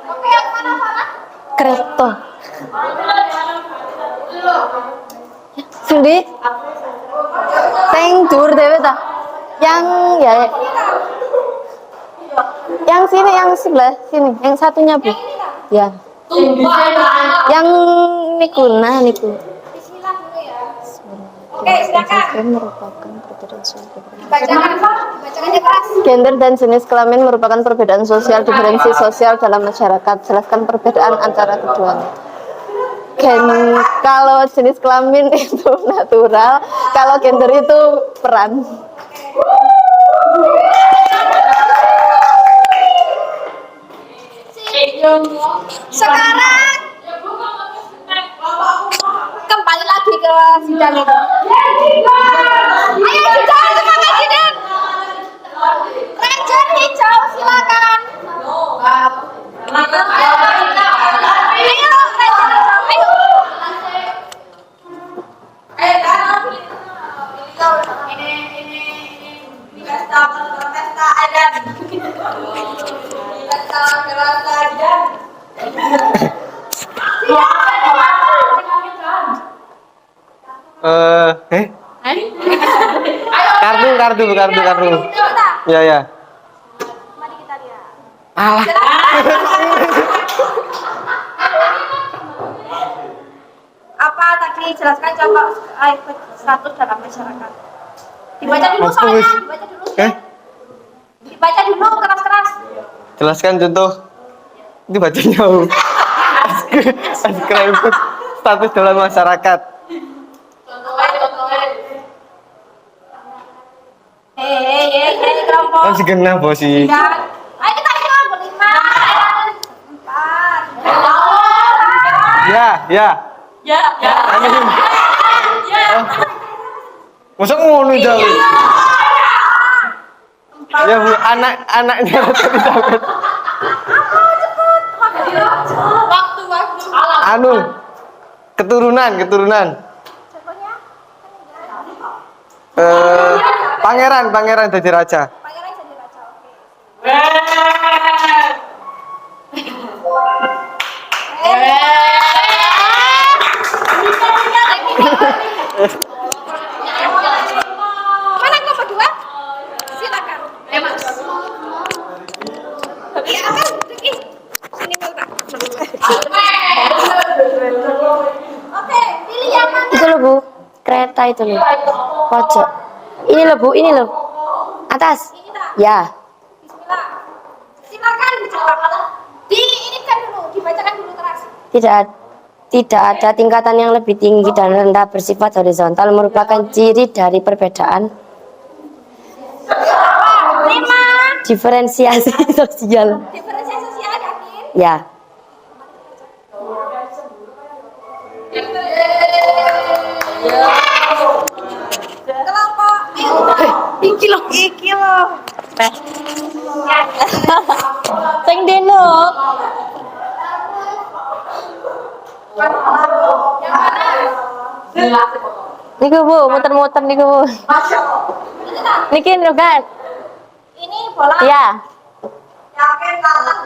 Speaker 1: Oke, yang mana Farah?
Speaker 2: Kereta. Sindi. Teng dur dewe ta. Yang ya. Yang sini, yang sebelah sini, yang satunya bu. Ya. Yang niku nah niku.
Speaker 1: Bismillah dulu ya. Oke, silakan.
Speaker 2: Merupakan perbedaan sosial.
Speaker 1: Bacakannya keras.
Speaker 2: Gender dan jenis kelamin merupakan perbedaan sosial, diferensi sosial dalam masyarakat. Jelaskan perbedaan antara keduanya. Kalau jenis kelamin itu natural, kalau gender itu peran.
Speaker 1: Sekarang kembali lagi ke sidang itu. Ayo sidang, semangat sidang. Ranger hijau silakan.
Speaker 10: Kartu. Ya ya.
Speaker 1: Mari kita lihat.
Speaker 10: Alah.
Speaker 1: Apa tadi jelaskan contoh status dalam masyarakat. Dibaca dulu soalnya, dibaca dulu. Dibaca dulu keras-keras.
Speaker 10: Jelaskan contoh. Itu bacanya. Askribut status dalam masyarakat.
Speaker 1: Kelompok.
Speaker 10: Masih kena bosi.
Speaker 1: Ayo kita hitung 5, 4.
Speaker 10: Ya. Masa ngono jauh? Ya Bu, anaknya tadi dapat.
Speaker 1: Waktu.
Speaker 10: Anu, keturunan.
Speaker 1: Contohnya?
Speaker 10: Pangeran jadi raja.
Speaker 1: Pangeran jadi raja. Oke. Mana kelompok 2? Silakan. Iya, kan? Sini Pak. Oke, pilih yang mana?
Speaker 11: Itu loh Bu, kereta itu loh, pojok. Ini loh Bu, ini loh, atas.
Speaker 1: Ini tak?
Speaker 11: Ya.
Speaker 1: Bismillah. Silakan dijawab. Diinikan dulu, dibacakan dulu keras.
Speaker 11: Tidak ada tingkatan yang lebih tinggi dan rendah bersifat horizontal merupakan ciri dari perbedaan.
Speaker 1: 5.
Speaker 11: Diferensiasi sosial.
Speaker 1: Diferensiasi sosial yakin?
Speaker 11: Ya.
Speaker 1: Kelompok iki loh.
Speaker 11: Sing dino. Niku Bu, muter-muter niku Bu. Niki lho kan.
Speaker 1: Ini bola.
Speaker 11: Iya.
Speaker 1: Yakin kalah.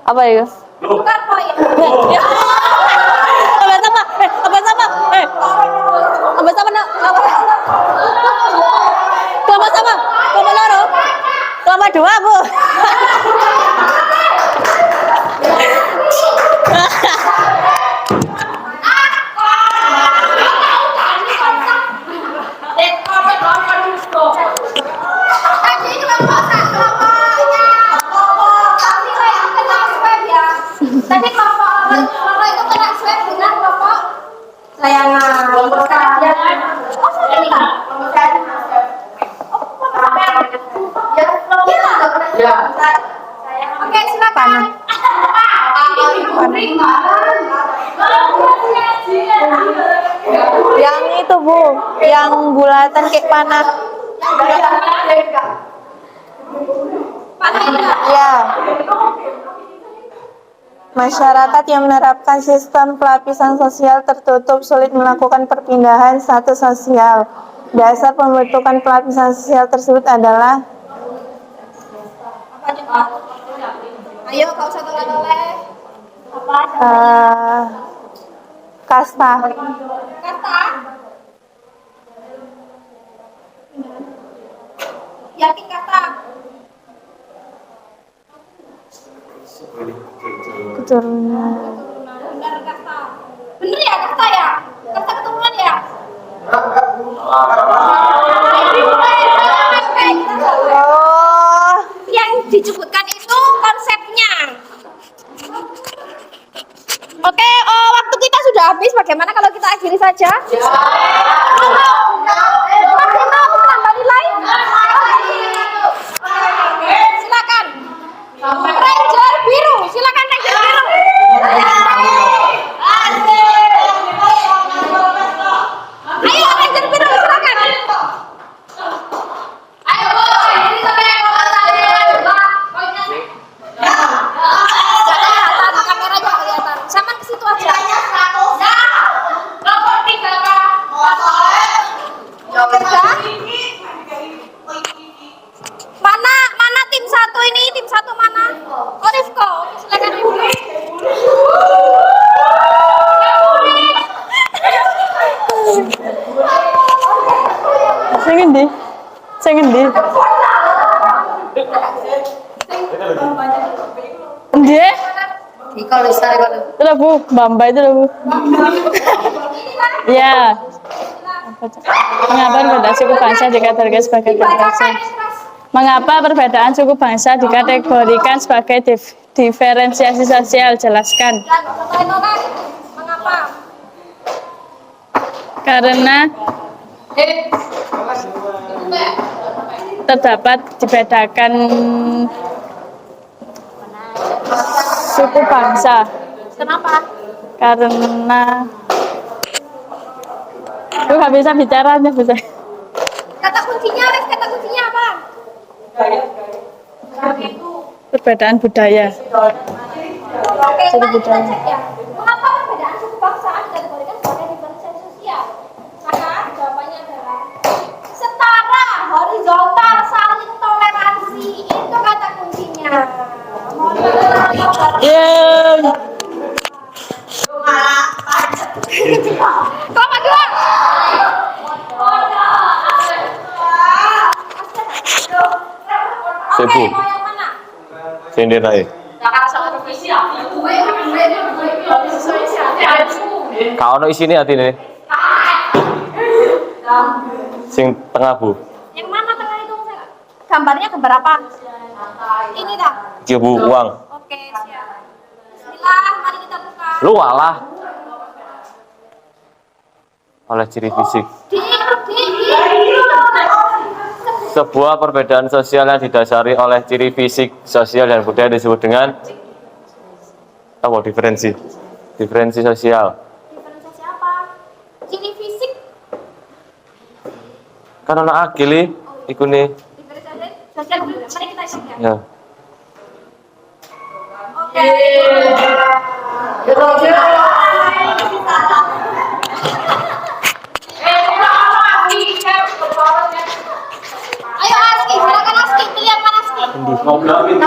Speaker 11: Apa itu?
Speaker 1: Bukan poin.
Speaker 11: Apa sama? Apa sama? Apa sama nak? Kelompok sama? Kelompok loro? Kelompok 2 Bu.
Speaker 1: Tadi kelompok itu kena swab dengan kelompok layangan. Kelompok layangan. Oke, silakan.
Speaker 2: Yang itu Bu, yang bulatan kayak panah. Ya. Masyarakat yang menerapkan sistem pelapisan sosial tertutup sulit melakukan perpindahan status sosial. Dasar pembentukan pelapisan sosial tersebut adalah
Speaker 1: Ayo, kau usah toleh-toleh.
Speaker 2: kasta.
Speaker 1: Kata. Yakin kata.
Speaker 2: Keturunan.
Speaker 1: Benar kata. Bener ya kata ya? Kata keturunan ya?
Speaker 2: Oh,
Speaker 1: Yang disebutkan itu konsepnya. Oke, waktu kita sudah habis. Bagaimana kalau kita akhiri saja? Masih mau menambah nilai? Silakan. Ranger biru, silakan Ranger biru. Ayo Ranger biru, silakan. Ayo, ini sampai
Speaker 3: Itu loh Bu, Bamba itu loh Bu. Ya. Mengapa perbedaan suku bangsa dikategorikan sebagai diversi? Mengapa perbedaan suku bangsa dikategorikan sebagai diferensiasi sosial? Jelaskan.
Speaker 1: Mengapa?
Speaker 3: Karena terdapat dibedakan suku bangsa.
Speaker 1: Kenapa?
Speaker 3: Karena gue gak bisa bicara nih bisa.
Speaker 1: Kata kuncinya apa?
Speaker 3: Perbedaan budaya.
Speaker 1: Oke, mari kita cek ya. Mengapa perbedaan suku bangsa dikategorikan sebagai diferensiasi sosial? Maka jawabannya adalah setara, horizontal, saling toleransi. Itu kata kuncinya. Koma dua.
Speaker 12: Sebu.
Speaker 1: Mau yang mana?
Speaker 12: Sini naik. Kau no isine hati nih. Sing tengah Bu.
Speaker 1: Yang mana tengah itu? Gambarnya gambar apa? Ini dah.
Speaker 12: Iya Bu, uang.
Speaker 1: Oke, siap. Bismillah, mari kita buka.
Speaker 12: Lu walah. Oleh ciri fisik. Sebuah perbedaan sosial yang didasari oleh ciri fisik, sosial, dan budaya disebut dengan apa? Diferensi sosial.
Speaker 1: Diferensiasi apa? Ciri fisik.
Speaker 12: Kan anak agili, iku nih.
Speaker 1: Diferensiasi sosial. Mari kita cek ya.
Speaker 12: Ya.
Speaker 1: Oke. Ayo Aski, silakan Aski, pilih yang mana Aski? Coba yang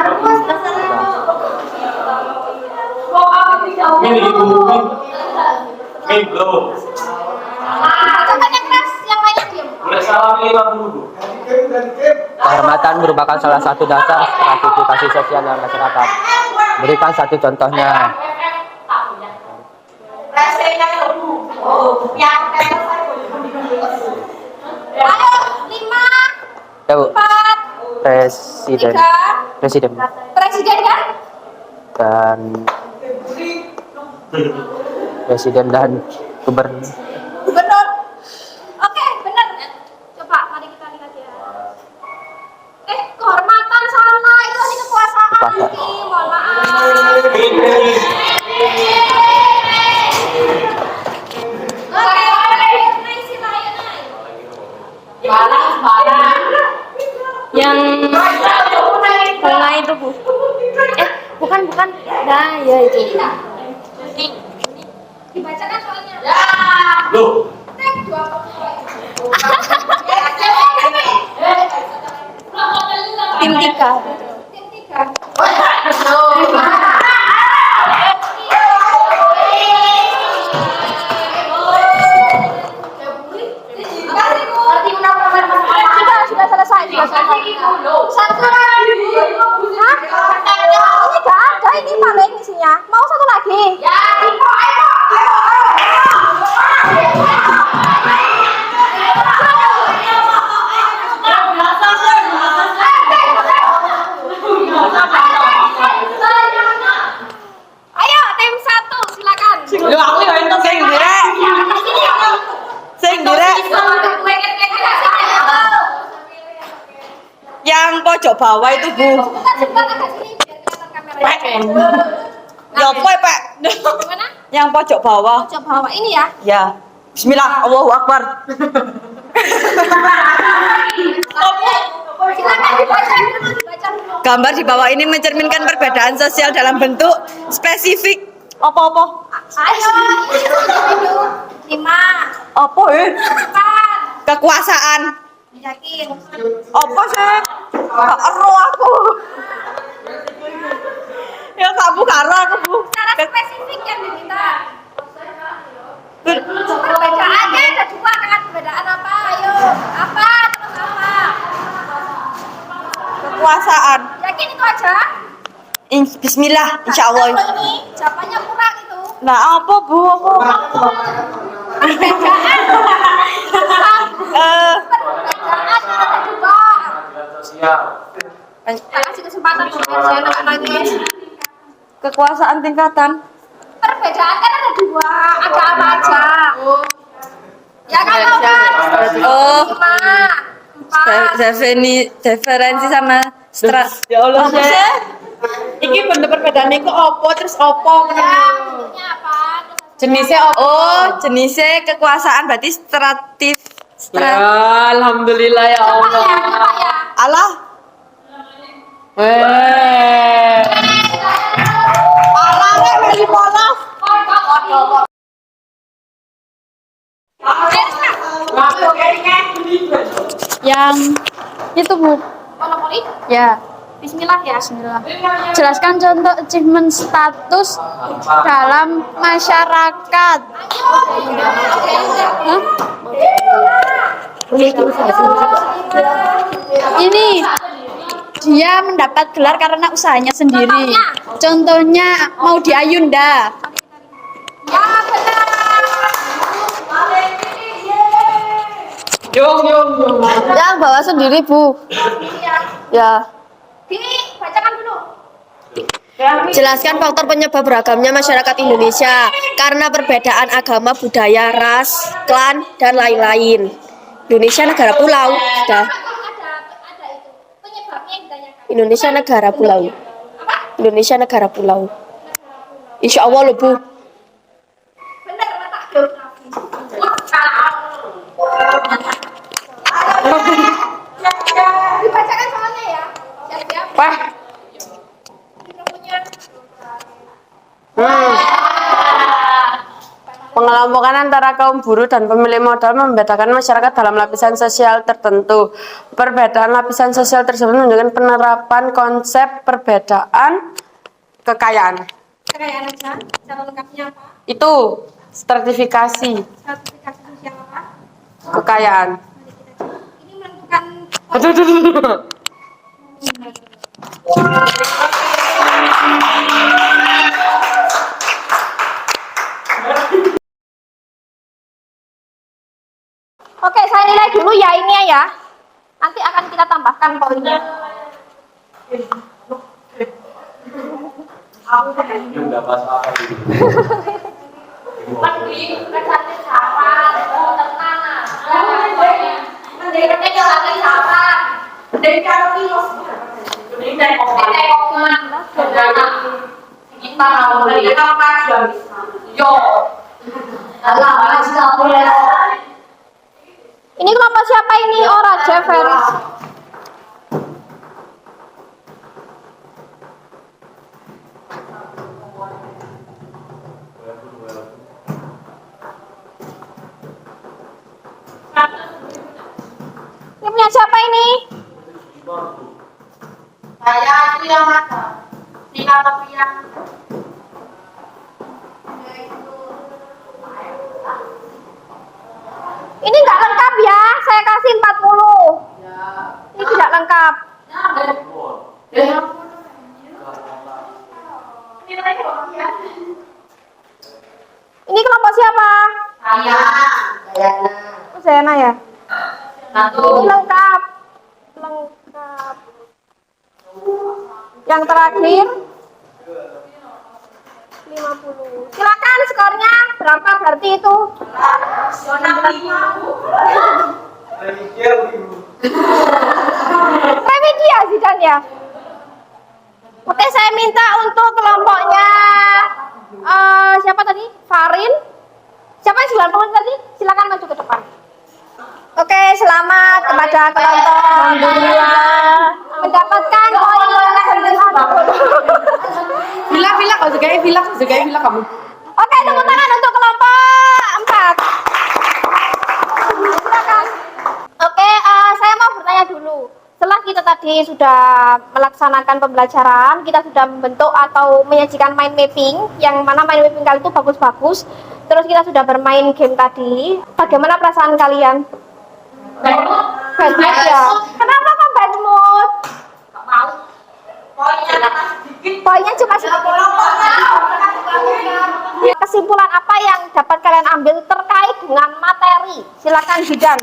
Speaker 1: keras, yang lainnya diam.
Speaker 6: Kehormatan merupakan salah satu dasar stratifikasi sosial dalam masyarakat. Berikan satu contohnya.
Speaker 1: Ayo, 5,
Speaker 6: Tahu
Speaker 1: 4,
Speaker 6: presiden,
Speaker 1: 3.
Speaker 6: presiden
Speaker 1: Presiden kan?
Speaker 6: dan presiden dan gubernur.
Speaker 1: Gubernur. Oke, benar. Coba mari kita lihat ya. Kehormatan sama itu tadi kekuasaan.
Speaker 6: Kekuasaan.
Speaker 1: Mohon maaf. Oke, Tracy Layanai.
Speaker 11: Yang tengah itu Bu. Bukan. Nah, ya itu.
Speaker 1: Dibacakan soalnya.
Speaker 12: Loh.
Speaker 1: Tek 20.
Speaker 11: Tim 3.
Speaker 1: Tim 3. Sudah selesai. Satu lagi. Hah? Ini gak ada, ini paling isinya. Mau satu lagi? Ya. Ayo tim 1 silakan.
Speaker 2: Yo aku ya entuk sing direk. Sing direk. Yang pojok bawah itu Bu. Ya apa Pak?
Speaker 1: Gimana?
Speaker 2: Yang pojok bawah.
Speaker 1: Pojok bawah ini ya.
Speaker 2: Ya. Bismillah, Allahu Akbar.
Speaker 1: Silakan dibaca dulu.
Speaker 2: Gambar di bawah ini mencerminkan perbedaan sosial dalam bentuk spesifik. Apa-apa?
Speaker 1: Ayo, ini 5,
Speaker 2: Apa
Speaker 1: 4.
Speaker 2: Kekuasaan.
Speaker 1: Yakin.
Speaker 2: Apa sih? Gak ero aku. Ya kamu gak ero aku Bu.
Speaker 1: Secara spesifik yang diminta. Perbedaannya ada 2 kan? Perbedaan apa? Ayo. Apa? Terus apa?
Speaker 2: Kekuasaan.
Speaker 1: Yakin itu aja?
Speaker 11: Bismillah, insya Allah.
Speaker 1: Ini jawabannya kurang itu.
Speaker 11: Nah, apa Bu? Apa?
Speaker 1: Perbedaan. Perbedaan ada dua. Kita kasih kesempatan pengajian anak-anaknya.
Speaker 11: Kekuasaan tingkatan.
Speaker 1: Perbedaan kan ada dua, ada apa aja? Ya kan kan?
Speaker 11: Oh.
Speaker 1: 5, 4.
Speaker 11: Diferensi sama
Speaker 7: Ya Allah, iki bener perbedaan iku opo terus opo
Speaker 1: Ya, bentuknya apa?
Speaker 7: jenisnya opo?
Speaker 11: Oh, jenisnya kekuasaan berarti stratif.
Speaker 8: Ya, alhamdulillah ya
Speaker 1: Coba
Speaker 8: Allah.
Speaker 1: ya, coba ya.
Speaker 11: Allah.
Speaker 1: Palangnya beli polos.
Speaker 3: Yang itu Bu.
Speaker 1: Monopoli?
Speaker 3: Ya.
Speaker 1: Bismillah ya.
Speaker 3: Bismillah. Jelaskan contoh achievement status dalam masyarakat. Hah? Ini dia mendapat gelar karena usahanya sendiri. Contohnya mau di Ayunda.
Speaker 1: Ya benar.
Speaker 11: Yang bawa sendiri Bu. Ya.
Speaker 1: Dibacakan dulu.
Speaker 11: Jelaskan faktor penyebab beragamnya masyarakat Indonesia karena perbedaan agama, budaya, ras, klan, dan lain-lain. Indonesia negara pulau. Sudah.
Speaker 1: Ada itu. Penyebabnya yang ditanyakan.
Speaker 11: Indonesia negara pulau. Indonesia negara pulau. Insya Allah loh Bu.
Speaker 1: Benar mata geografi. Dibacakan soalnya ya. Siap-siap.
Speaker 11: Wah. Pengelompokan antara kaum buruh dan pemilik modal membedakan masyarakat dalam lapisan sosial tertentu. Perbedaan lapisan sosial tersebut menunjukkan penerapan konsep perbedaan kekayaan.
Speaker 1: Kekayaan aja. Cara lengkapnya apa?
Speaker 11: Itu stratifikasi
Speaker 1: Sertifikasi sosial apa?
Speaker 11: kekayaan.
Speaker 1: Ini menentukan.
Speaker 11: Aduh.
Speaker 1: Oke, saya nilai dulu ya ini ya. Nanti akan kita tambahkan poinnya. Ini kelompok siapa ini? Oh, Raja Feris. Ini punya siapa ini?
Speaker 9: Saya itu yang mana? Tina tapi yang
Speaker 1: Ini nggak lengkap ya, saya kasih 40. Ini tidak lengkap. Ini kelompok siapa?
Speaker 9: saya.
Speaker 1: Oh, Zena ya? Ini lengkap. Lengkap. Yang terakhir 50. Silakan skornya berapa berarti itu? Remedi ya Zidan ya? Oke, saya minta untuk kelompoknya siapa tadi? Farin. Siapa yang 90 tadi? Silakan maju ke depan. Oke, selamat kepada kelompok Alhamdulillah mendapatkan poin 90.
Speaker 7: Villa kau juga villa kamu.
Speaker 1: Oke, tepuk tangan untuk kelompok 4. Silakan. Oke, saya mau bertanya dulu. Setelah kita tadi sudah melaksanakan pembelajaran, kita sudah membentuk atau menyajikan mind mapping, yang mana mind mapping kali itu bagus-bagus. Terus kita sudah bermain game tadi. Bagaimana perasaan kalian? Bad mood ya. Kenapa kok bad mood?
Speaker 9: Mau. Poinnya atas sedikit.
Speaker 1: Poinnya cuma sedikit. Kesimpulan apa yang dapat kalian ambil terkait dengan materi? Silakan Bidan.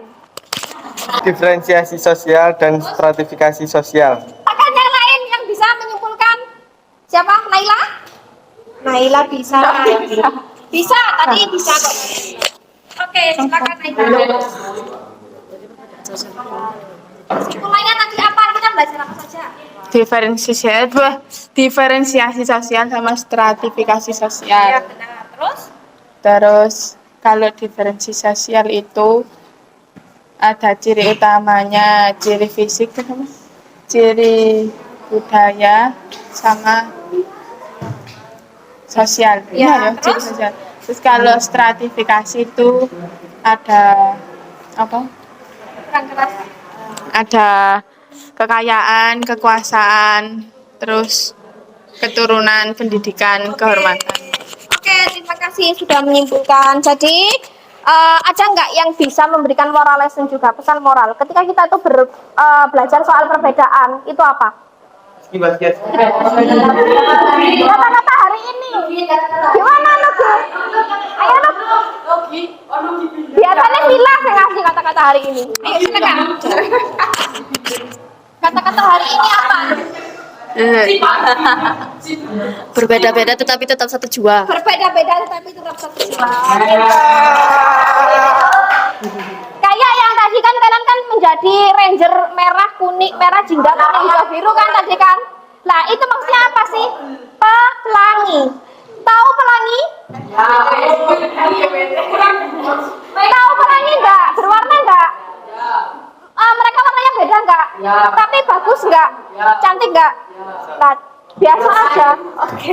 Speaker 10: Diferensiasi sosial dan stratifikasi sosial.
Speaker 1: Akan yang lain yang bisa menyimpulkan? Siapa? Naila?
Speaker 7: Naila bisa.
Speaker 1: Bisa, tadi bisa kok. Oke, silakan Naila. Kesimpulannya tadi apa? Kita belajar apa saja?
Speaker 2: Diferensiasi sosial sama stratifikasi
Speaker 1: Ya,
Speaker 2: sosial.
Speaker 1: benar. Terus?
Speaker 2: Terus kalau diferensiasi sosial itu ada ciri utamanya, ciri fisik, ciri budaya, sama sosial.
Speaker 1: Ya,
Speaker 2: Ciri
Speaker 1: terus?
Speaker 2: sosial. Terus kalau stratifikasi itu ada apa?
Speaker 1: Kurang keras.
Speaker 2: Ada kekayaan, kekuasaan, terus keturunan, pendidikan, kehormatan.
Speaker 1: Oke, terima kasih sudah menyimpulkan. Jadi, ada nggak yang bisa memberikan moral lesson juga, pesan moral? Ketika kita itu belajar soal perbedaan, itu apa? Kata-kata hari ini. Gimana, Nugi? Ayo, Nugi. Biasanya Sila yang ngasih kata-kata hari ini. Ayo, silakan. Kata-kata hari ini apa?
Speaker 11: Berbeda-beda tetapi tetap satu jua.
Speaker 1: Berbeda-beda tetapi tetap satu jua. Kayak yang tadi kan kalian kan menjadi ranger merah, kuning, merah, jingga, kuning, hijau, biru kan tadi kan? Nah itu maksudnya apa sih? Pelangi. Tahu pelangi? Tahu pelangi enggak? Berwarna enggak? Mereka warnanya beda enggak? Tapi bagus enggak? Cantik enggak? Nah, biasa aja. Oke.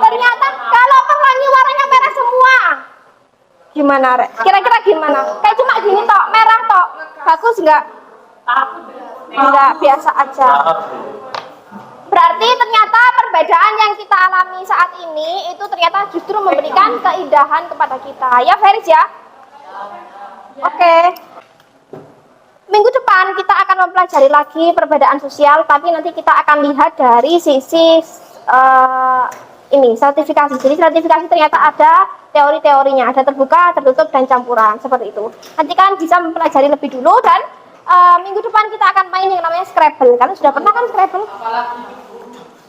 Speaker 1: Ternyata kalau pelangi warnanya merah semua. Gimana, Rek? Kira-kira gimana? Kayak cuma gini tok, merah tok. Bagus enggak? Enggak, biasa aja. Berarti ternyata perbedaan yang kita alami saat ini itu ternyata justru memberikan keindahan kepada kita. Ya, Feris ya? Oke. Minggu depan kita akan mempelajari lagi perbedaan sosial, tapi nanti kita akan lihat dari sisi ini, stratifikasi. Jadi stratifikasi ternyata ada teori-teorinya, ada terbuka, tertutup, dan campuran, seperti itu. Nanti kan bisa mempelajari lebih dulu, dan minggu depan kita akan main yang namanya Scrabble. Kalian sudah pernah kan Scrabble?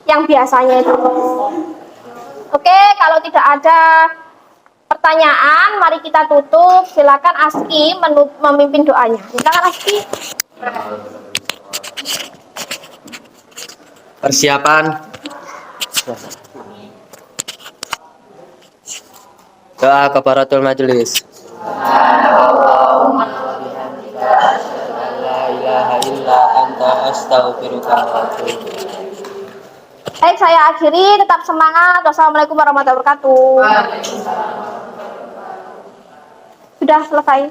Speaker 1: Yang biasanya itu. Oke, kalau tidak ada pertanyaan, mari kita tutup. Silakan Aski memimpin doanya. Silakan Aski.
Speaker 6: Persiapan. Doa kafaratul majelis. La ilaha illa anta astaghfiruka wa atubu ilaik.
Speaker 1: Baik, saya akhiri. Tetap semangat. Wassalamualaikum warahmatullahi wabarakatuh. Sudah selesai.